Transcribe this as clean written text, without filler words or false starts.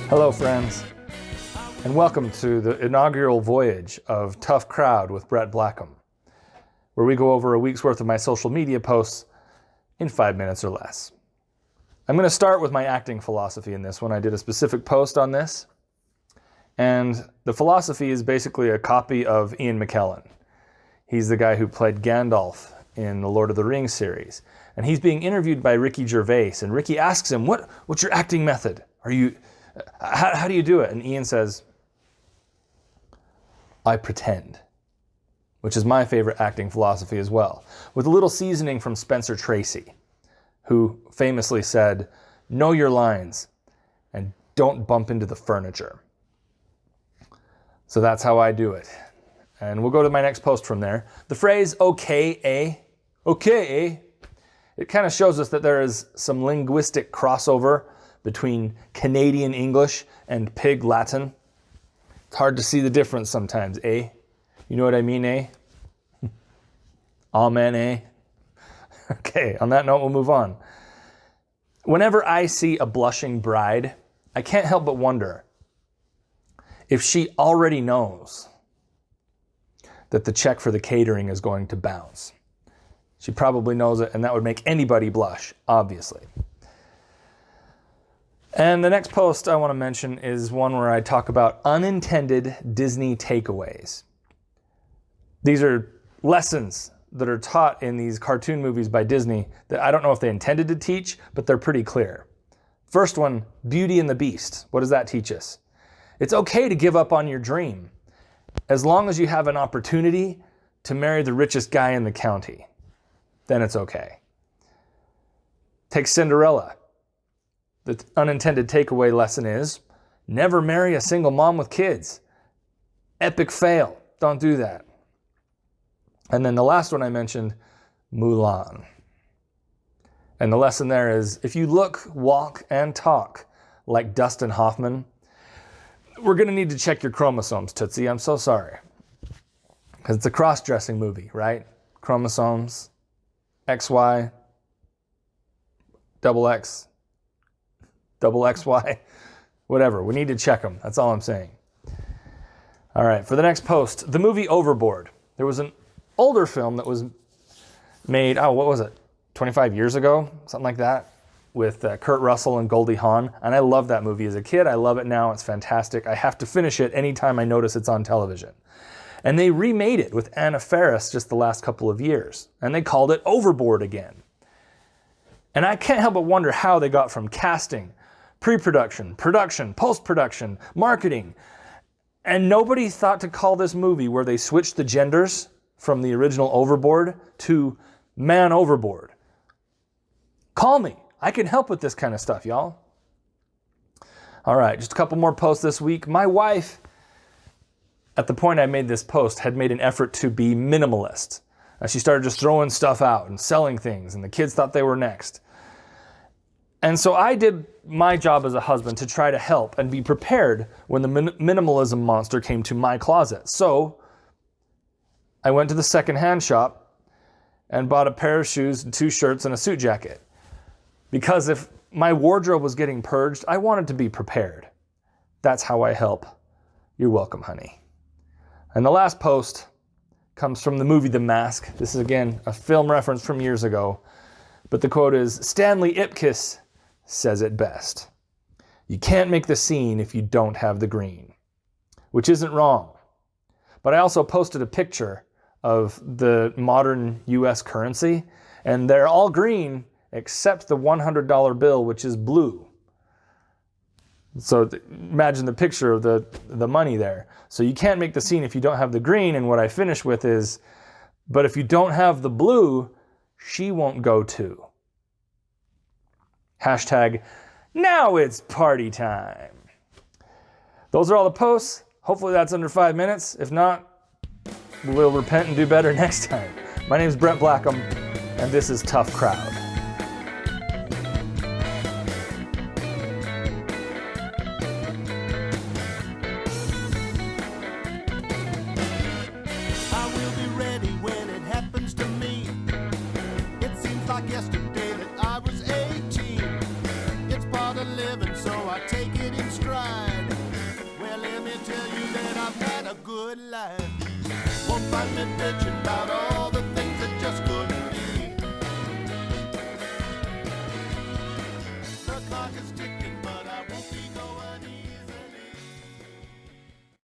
Hello, friends, and welcome to the inaugural voyage of Tough Crowd with Brett Blackham, where we go over a week's worth of my social media posts in 5 minutes or less. I'm going to start with my acting philosophy in this one. I did a specific post on this, and the philosophy is basically a copy of Ian McKellen. He's the guy who played Gandalf in the Lord of the Rings series, and he's being interviewed by Ricky Gervais, and Ricky asks him, what's your acting method? How do you do it? And Ian says, I pretend, which is my favorite acting philosophy as well, with a little seasoning from Spencer Tracy, who famously said, know your lines and don't bump into the furniture. So that's how I do it. And we'll go to my next post from there. The phrase, okay, it kind of shows us that there is some linguistic crossover between Canadian English and Pig Latin. It's hard to see the difference sometimes, eh? You know what I mean, eh? Amen, eh? Okay, on that note, we'll move on. Whenever I see a blushing bride, I can't help but wonder if she already knows that the check for the catering is going to bounce. She probably knows it, and that would make anybody blush, obviously. And the next post I want to mention is one where I talk about unintended Disney takeaways. These are lessons that are taught in these cartoon movies by Disney that I don't know if they intended to teach, but they're pretty clear. First one, Beauty and the Beast. What does that teach us? It's okay to give up on your dream as long as you have an opportunity to marry the richest guy in the county. Then it's okay. Take Cinderella. The unintended takeaway lesson is never marry a single mom with kids. Epic fail. Don't do that. And then the last one I mentioned, Mulan. And the lesson there is if you look, walk, and talk like Dustin Hoffman, we're going to need to check your chromosomes, Tootsie. I'm so sorry. Because it's a cross-dressing movie, right? Chromosomes, XY, double X, double XY, whatever. We need to check them. That's all I'm saying. All right, for the next post, the movie Overboard. There was an older film that was made, 25 years ago? Something like that, with Kurt Russell and Goldie Hawn. And I loved that movie as a kid. I love it now. It's fantastic. I have to finish it anytime I notice it's on television. And they remade it with Anna Faris just the last couple of years. And they called it Overboard again. And I can't help but wonder how they got from casting, pre-production, production, post-production, marketing. And nobody thought to call this movie where they switched the genders from the original Overboard to Man Overboard. Call me. I can help with this kind of stuff, y'all. All right, just a couple more posts this week. My wife, at the point I made this post, had made an effort to be minimalist. She started just throwing stuff out and selling things, and the kids thought they were next. And so I did my job as a husband to try to help and be prepared when the minimalism monster came to my closet. So I went to the secondhand shop and bought a pair of shoes and 2 shirts and a suit jacket. Because if my wardrobe was getting purged, I wanted to be prepared. That's how I help. You're welcome, honey. And the last post comes from the movie The Mask. This is, again, a film reference from years ago. But the quote is, Stanley Ipkiss says it best. You can't make the scene if you don't have the green. Which isn't wrong. But I also posted a picture of the modern US currency, and they're all green except the $100 bill, which is blue. So imagine the picture of the money there. So you can't make the scene if you don't have the green, and what I finish with is, but if you don't have the blue, she won't go too. Hashtag, now it's party time. Those are all the posts. Hopefully that's under 5 minutes. If not, we'll repent and do better next time. My name is Brett Blackham, and this is Tough Crowd. Yesterday that I was 18. It's part of living, so I take it in stride. good life. Won't find me bitching about all